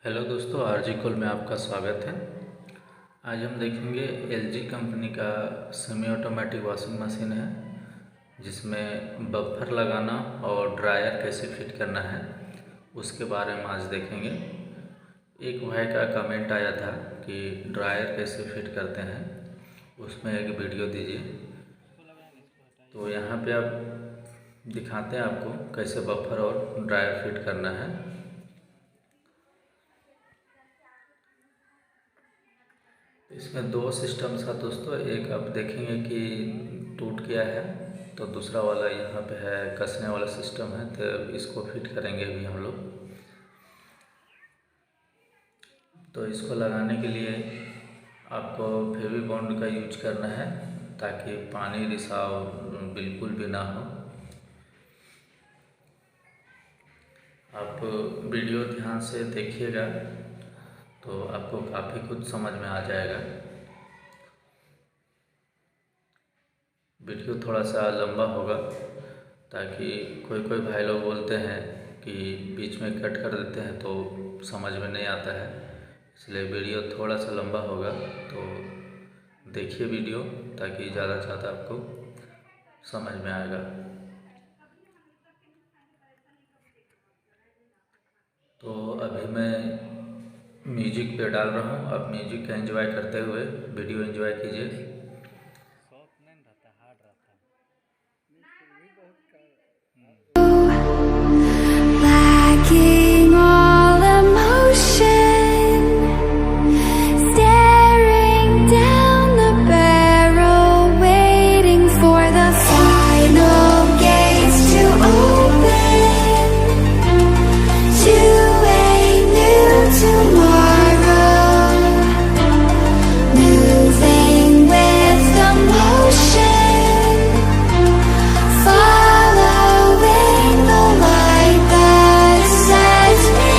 Hello दोस्तों, RG call में आपका स्वागत है। आज हम देखेंगे एलजी कंपनी का सेमी ऑटोमेटिक वॉशिंग मशीन है, जिसमें बफर लगाना और ड्रायर कैसे फिट करना है उसके बारे में आज देखेंगे। एक भाई का कमेंट आया था कि ड्रायर कैसे फिट करते हैं, उसमें एक वीडियो दीजिए। तो यहाँ पे आप दिखाते हैं आपको कैसे बफर और ड्रायर फिट करना है। इसमें दो सिस्टम था दोस्तों, एक आप देखेंगे कि टूट गया है, तो दूसरा वाला यहाँ पे है कसने वाला सिस्टम है, तो इसको फिट करेंगे अभी हम लोग। तो इसको लगाने के लिए आपको फेविबॉन्ड का यूज करना है ताकि पानी रिसाव बिल्कुल भी ना हो। आप वीडियो ध्यान से देखिएगा तो आपको काफ़ी कुछ समझ में आ जाएगा। वीडियो थोड़ा सा लंबा होगा ताकि कोई भाई लोग बोलते हैं कि बीच में कट कर देते हैं तो समझ में नहीं आता है, इसलिए वीडियो थोड़ा सा लंबा होगा। तो देखिए वीडियो ताकि ज़्यादा से ज़्यादा आपको समझ में आएगा। तो अभी मैं म्यूजिक पे डाल रहा हूँ, आप म्यूजिक का एंजॉय करते हुए वीडियो एंजॉय कीजिए। Lacking all emotion, staring down the barrel, waiting for the final gates to open to a new tomorrow, moving with the motion, following the light that sets me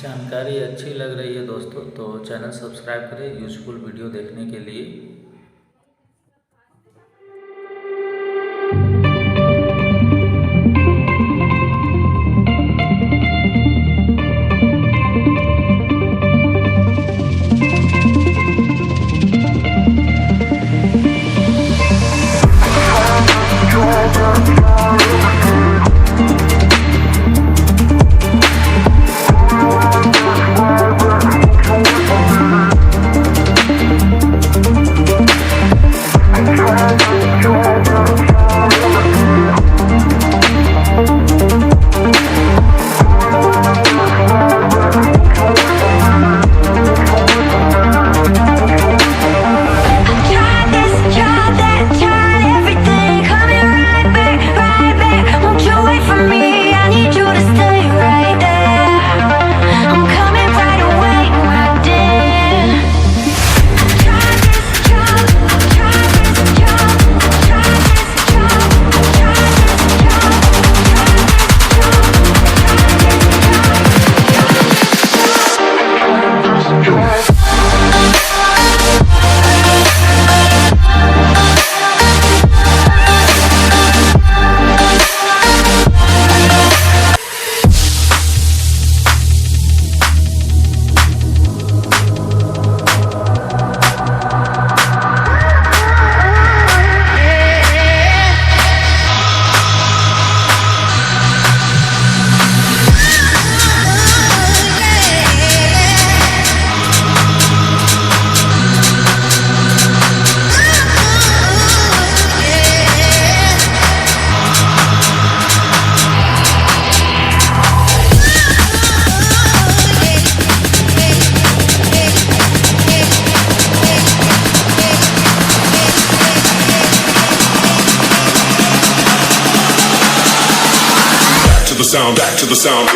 जानकारी अच्छी लग रही है दोस्तों तो चैनल सब्सक्राइब करें useful video देखने के लिए। Drive. sound, back to the sound.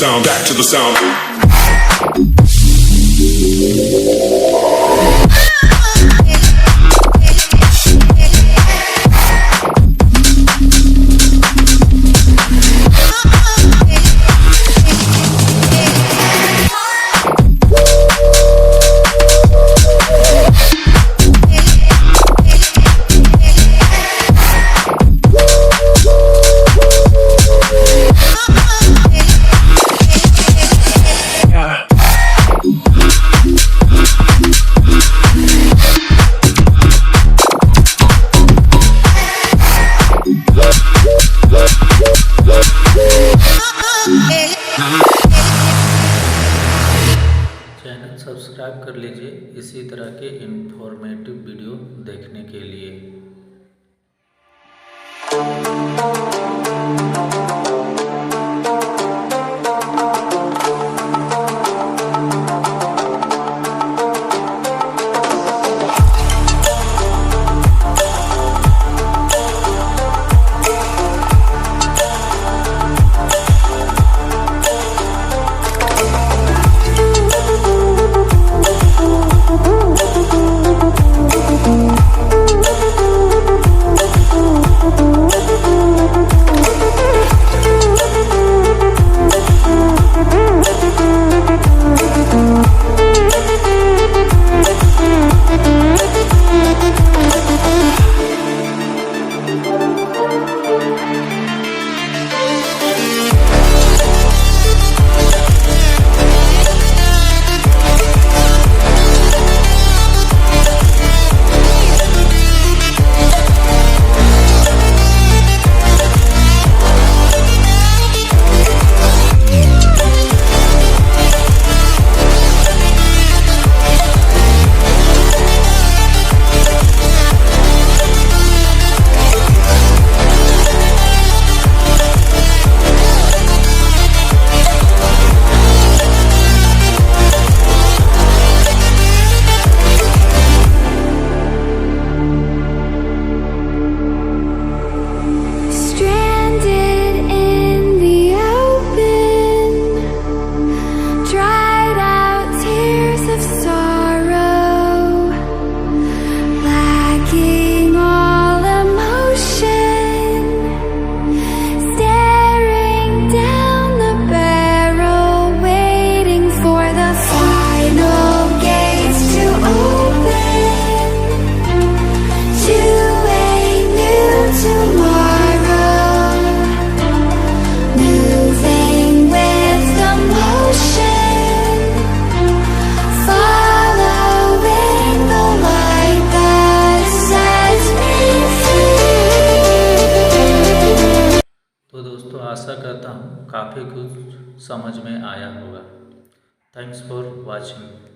Sound, back to the sound. Channel subscribe कर लीजिए इसी तरह के इंफॉर्मेटिव वीडियो देखने के लिए। आशा करता हूँ काफ़ी कुछ समझ में आया होगा। Thanks for watching.